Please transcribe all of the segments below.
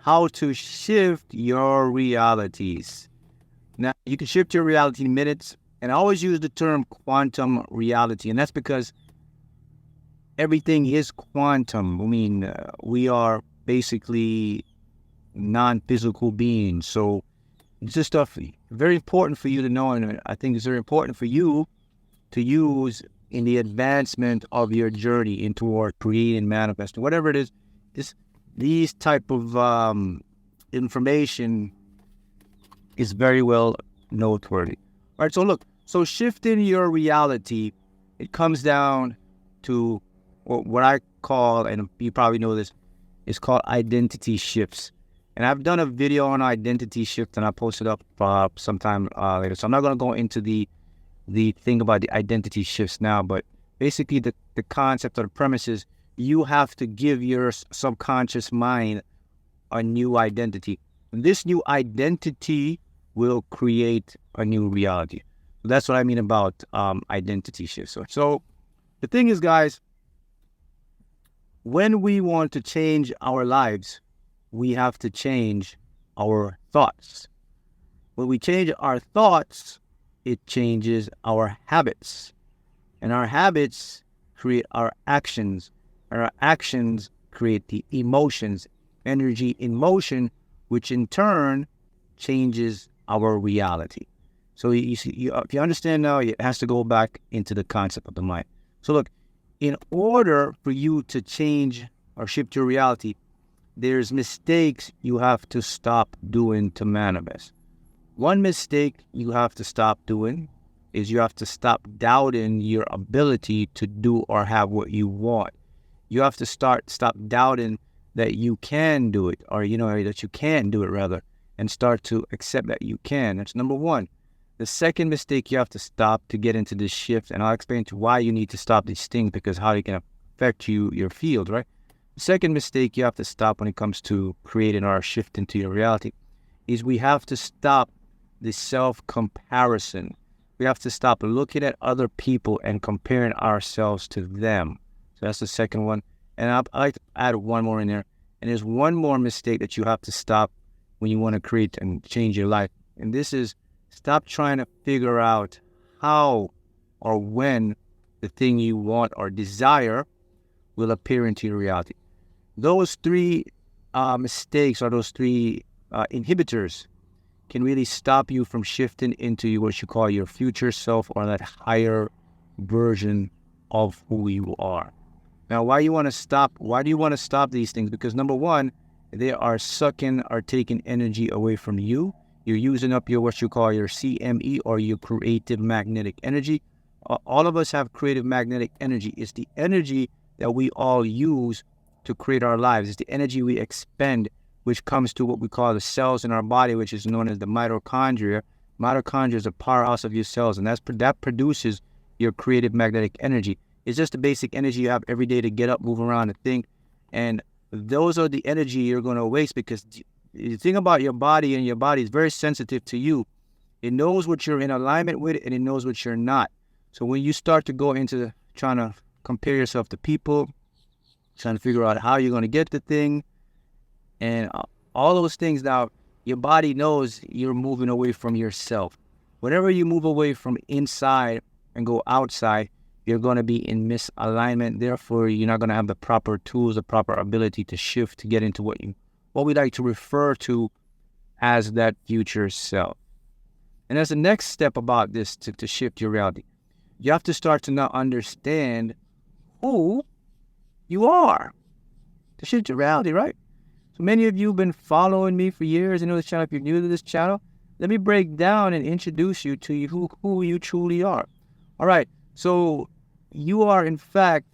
how to shift your realities. Now, you can shift your reality in minutes, and I always use the term quantum reality, and that's because everything is quantum. I mean, we are basically non-physical beings, so it's just stuff very important for you to know, and I think it's very important for you to use in the advancement of your journey into or creating, manifesting, whatever it is. These type of information is very well noteworthy. All right, so look, so shifting your reality, it comes down to what I call, and you probably know this, is called identity shifts. And I've done a video on identity shift, and I posted up sometime later. So I'm not going to go into the thing about the identity shifts now, but basically the concept or the premise is you have to give your subconscious mind a new identity. And this new identity will create a new reality. So that's what I mean about identity shifts. So the thing is, guys, when we want to change our lives, we have to change our thoughts. When we change our thoughts, it changes our habits. And our habits create our actions. And our actions create the emotions, energy in motion, which in turn changes our reality. So if you understand now, it has to go back into the concept of the mind. So look, in order for you to change or shift your reality, there's mistakes you have to stop doing to manifest. One mistake you have to stop doing is you have to stop doubting your ability to do or have what you want. You have to stop doubting that you can do it, or that you can't do it rather, and start to accept that you can. That's number one. The second mistake you have to stop to get into this shift, and I'll explain to you why you need to stop these things, because how they can affect your field, right? The second mistake you have to stop when it comes to creating or shifting to your reality is we have to stop the self-comparison. We have to stop looking at other people and comparing ourselves to them. So that's the second one. And I like to add one more in there. And there's one more mistake that you have to stop when you want to create and change your life. And this is, stop trying to figure out how or when the thing you want or desire will appear into your reality. Those three mistakes, or those three inhibitors, can really stop you from shifting into what you call your future self, or that higher version of who you are. Now, why do you want to stop these things? Because number one, they are sucking or taking energy away from you. You're using up what you call your CME, or your creative magnetic energy. All of us have creative magnetic energy. It's the energy that we all use to create our lives. It's the energy we expend, which comes to what we call the cells in our body, which is known as the mitochondria. Mitochondria is a powerhouse of your cells, and that produces your creative magnetic energy. It's just the basic energy you have every day to get up, move around, and think. And those are the energy you're going to waste, because the thing about your body, and your body is very sensitive to you. It knows what you're in alignment with, and it knows what you're not. So when you start to go into trying to compare yourself to people, trying to figure out how you're going to get the thing, and all those things, now your body knows you're moving away from yourself. Whenever you move away from inside and go outside, you're going to be in misalignment. Therefore, you're not going to have the proper tools, the proper ability to shift, to get into what we like to refer to as that future self. And as the next step about this, to shift your reality, you have to start to now understand who you are to shift your reality, right? So many of you have been following me for years. You know this channel. If you're new to this channel, let me break down and introduce you to who you truly are. All right. So you are, in fact,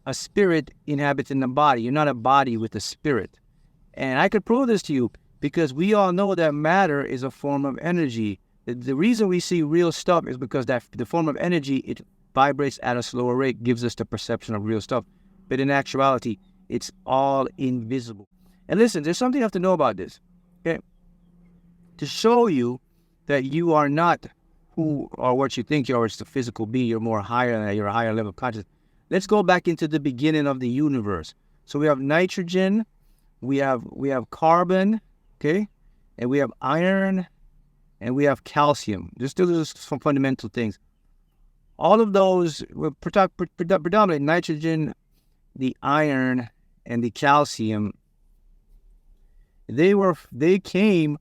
a spirit inhabiting the body. You're not a body with a spirit. And I could prove this to you, because we all know that matter is a form of energy. The reason we see real stuff is because that the form of energy, it vibrates at a slower rate, gives us the perception of real stuff. But in actuality, it's all invisible. And listen, there's something you have to know about this, okay? To show you that you are not who or what you think you are, it's the physical being, you're more higher, you're a higher level of consciousness. Let's go back into the beginning of the universe. So we have nitrogen, we have carbon, okay, and we have iron, and we have calcium. Just those are some fundamental things. All of those were predominantly nitrogen, the iron, and the calcium. They came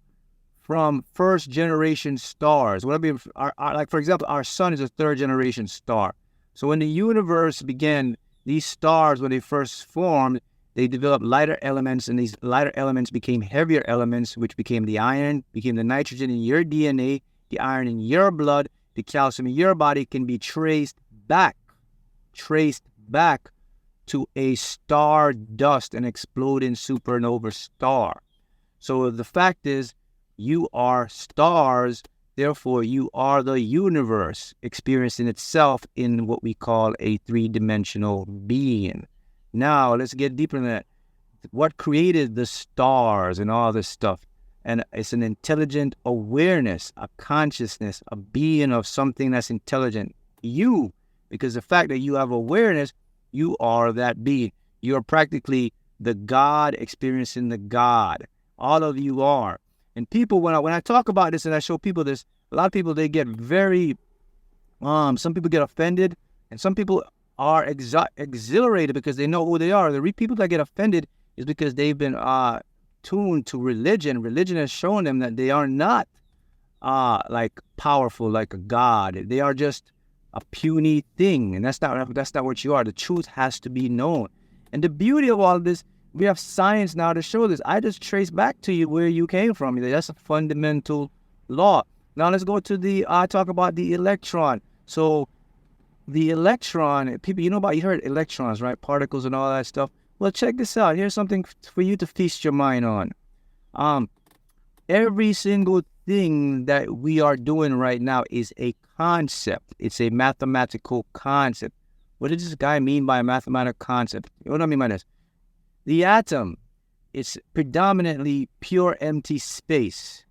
from first generation stars. What I mean, like for example, our sun is a third generation star. So when the universe began, these stars, when they first formed, they developed lighter elements, and these lighter elements became heavier elements, which became the iron, became the nitrogen in your DNA, the iron in your blood, the calcium in your body can be traced back to a star dust, an exploding supernova star. So the fact is, you are stars, therefore you are the universe experiencing itself in what we call a three-dimensional being. Now, let's get deeper in that. What created the stars and all this stuff? And it's an intelligent awareness, a consciousness, a being of something that's intelligent. You, because the fact that you have awareness, you are that being. You are practically the God experiencing the God. All of you are. And people, when I talk about this and I show people this, a lot of people, they get very, some people get offended, and some people are exhilarated because they know who they are. The people that get offended is because they've been tuned to religion. Religion has shown them that they are not like powerful like a god. They are just a puny thing, and that's not what you are. The truth has to be known. And the beauty of all of this, we have science now to show this. I just trace back to you where you came from. That's a fundamental law. Now let's go to talk about the electron. So the electron, people, you heard electrons, right? Particles and all that stuff. Well, check this out. Here's something for you to feast your mind on. Every single thing that we are doing right now is a concept. It's a mathematical concept. What does this guy mean by a mathematical concept? What do I mean by this? The atom, it's predominantly pure empty space.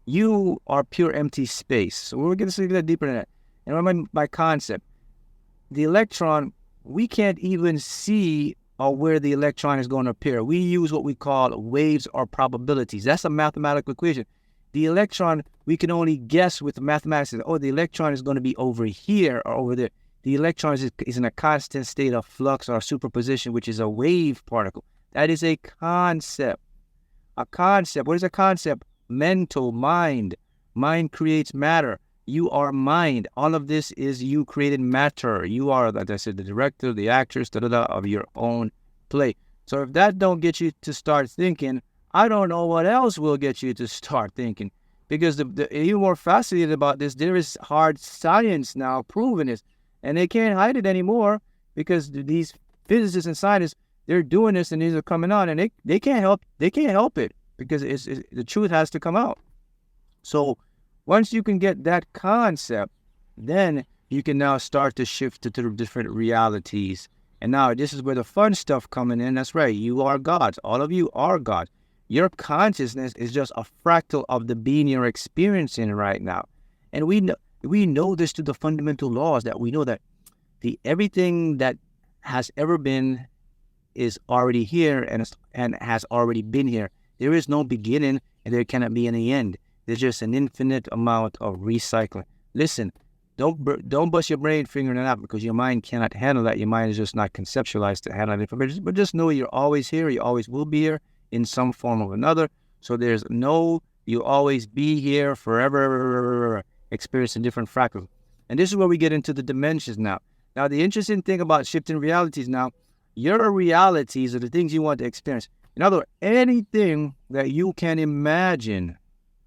You are pure empty space. So we're going to get deeper in that. And what I mean by concept? The electron, we can't even see where the electron is going to appear. We use what we call waves or probabilities. That's a mathematical equation. The electron, we can only guess with mathematics. Oh, the electron is going to be over here or over there. The electron is in a constant state of flux or superposition, which is a wave particle. That is a concept. A concept. What is a concept? Mental, mind. Mind creates matter. You are mind. All of this is you created matter. You are, like I said, the director, the actress, of your own play. So if that don't get you to start thinking, I don't know what else will get you to start thinking. Because the even more fascinated about this, there is hard science now proving this. And they can't hide it anymore because these physicists and scientists, they're doing this and these are coming on, and they can't help it because the truth has to come out. So once you can get that concept, then you can now start to shift to the different realities. And now this is where the fun stuff coming in. That's right. You are gods. All of you are gods. Your consciousness is just a fractal of the being you're experiencing right now. And we know this through the fundamental laws, that we know that everything that has ever been is already here and has already been here. There is no beginning and there cannot be any end. There's just an infinite amount of recycling. Listen, don't bust your brain figuring it out because your mind cannot handle that. Your mind is just not conceptualized to handle information. But just know you're always here. You always will be here in some form or another. So you'll always be here forever, experiencing different fractals. And this is where we get into the dimensions now. Now, the interesting thing about shifting realities now, your realities are the things you want to experience. In other words, anything that you can imagine,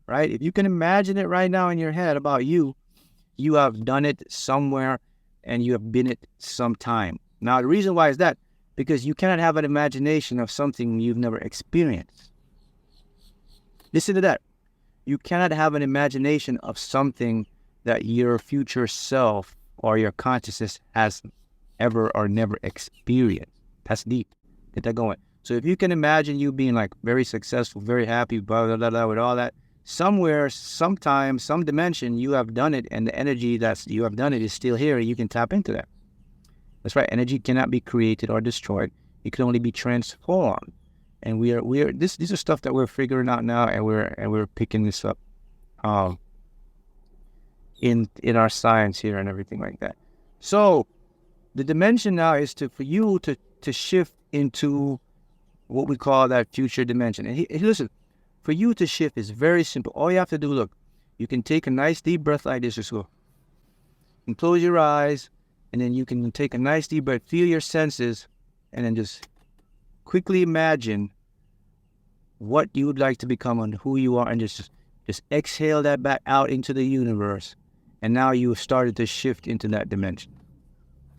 right? If you can imagine it right now in your head about you, you have done it somewhere and you have been it sometime. Now, the reason why is that because you cannot have an imagination of something you've never experienced. Listen to that. You cannot have an imagination of something that your future self or your consciousness has ever or never experienced. That's deep. Get that going. So if you can imagine you being like very successful, very happy, blah, blah, blah, blah, with all that, somewhere, sometime, some dimension, you have done it, and the energy that you have done it is still here. You can tap into that. That's right. Energy cannot be created or destroyed. It can only be transformed. and these are stuff that we're figuring out now, and we're picking this up in our science here and everything like that. So the dimension now is for you to shift into what we call that future dimension. And listen, for you to shift is very simple. All you have to do, look, you can take a nice deep breath like this. Just go and close your eyes, and then you can take a nice deep breath, feel your senses, and then just quickly imagine what you would like to become and who you are, and just exhale that back out into the universe. And now you have started to shift into that dimension.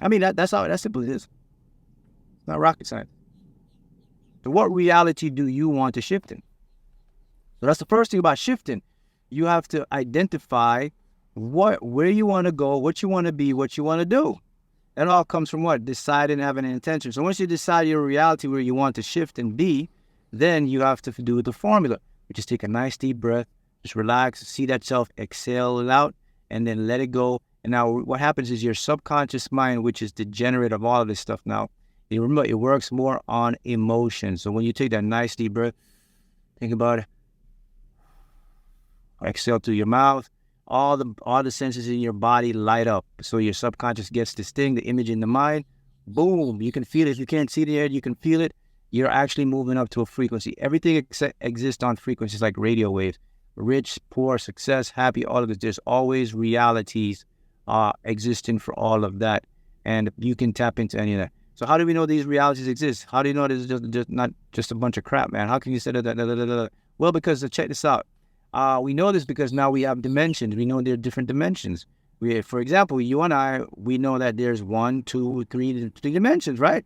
I mean, that's simple it is. It's not rocket science. So what reality do you want to shift in? So that's the first thing about shifting. You have to identify where you want to go, what you want to be, what you want to do. That all comes from what? Deciding, having an intention. So once you decide your reality where you want to shift and be, then you have to do the formula. You just take a nice deep breath, just relax, see that self, exhale it out, and then let it go. And now what happens is your subconscious mind, which is the generator of all of this stuff now, it works more on emotion. So when you take that nice deep breath, think about it, exhale through your mouth, all the senses in your body light up. So your subconscious gets this thing, the image in the mind, boom, you can feel it. If you can't see it in the air, you can feel it. You're actually moving up to a frequency. Everything exists on frequencies like radio waves. Rich, poor, success, happy, all of this. There's always realities existing for all of that. And you can tap into any of that. So how do we know these realities exist? How do you know this is just not just a bunch of crap, man? How can you say that? Well, because check this out. We know this because now we have dimensions. We know there are different dimensions. For example, you and I, we know that there's 1, 2, 3 dimensions, right?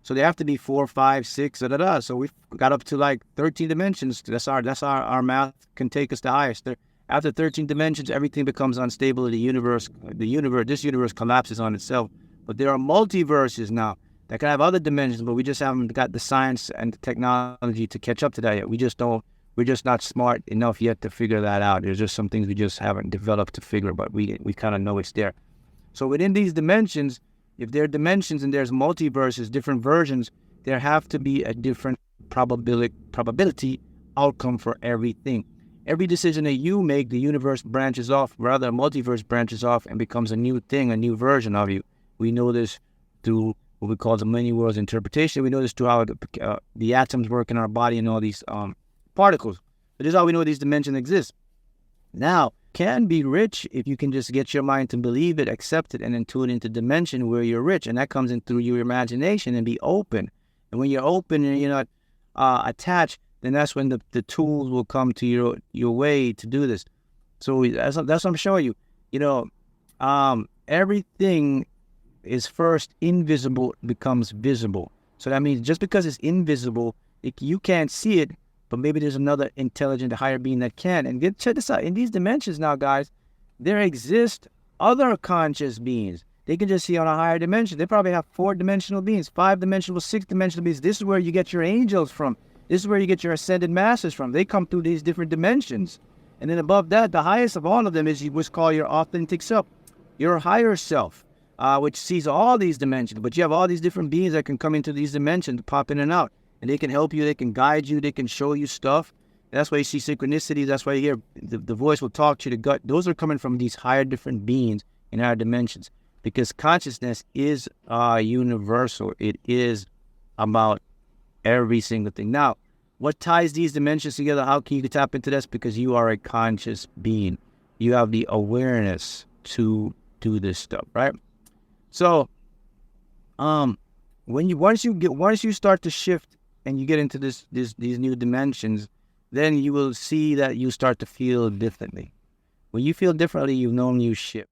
So there have to be 4, 5, 6, So we've got up to like 13 dimensions. That's our math can take us the highest. After 13 dimensions, everything becomes unstable. This universe collapses on itself. But there are multiverses now that can have other dimensions, but we just haven't got the science and the technology to catch up to that yet. We're just not smart enough yet to figure that out. There's just some things we just haven't developed to figure, but we kind of know it's there. So within these dimensions, if there are dimensions and there's multiverses, different versions, there have to be a different probability outcome for everything. Every decision that you make, the universe branches off, rather, a multiverse branches off and becomes a new thing, a new version of you. We know this through what we call the many worlds interpretation. We know this through how the atoms work in our body and all these particles. But this is how we know these dimensions exist. Now, can be rich if you can just get your mind to believe it, accept it, and then tune into dimension where you're rich. And that comes in through your imagination and be open. And when you're open and you're not attached, then that's when the tools will come to your way to do this. So that's what I'm showing you. Everything is first invisible becomes visible. So that means just because it's invisible, you can't see it, but maybe there's another intelligent higher being that can. And check this out. In these dimensions now, guys, there exist other conscious beings. They can just see on a higher dimension. They probably have 4-dimensional beings, 5-dimensional, 6-dimensional beings. This is where you get your angels from. This is where you get your ascended masters from. They come through these different dimensions. And then above that, the highest of all of them is what's called your authentic self, your higher self, which sees all these dimensions. But you have all these different beings that can come into these dimensions, pop in and out. And they can help you, they can guide you, they can show you stuff. That's why you see synchronicity. That's why you hear the voice will talk to you, the gut. Those are coming from these higher different beings in our dimensions. Because consciousness is universal. It is about every single thing. Now, what ties these dimensions together? How can you tap into this? Because you are a conscious being. You have the awareness to do this stuff, right? So, once you start to shift and you get into these new dimensions, then you will see that you start to feel differently. When you feel differently, you know you shift.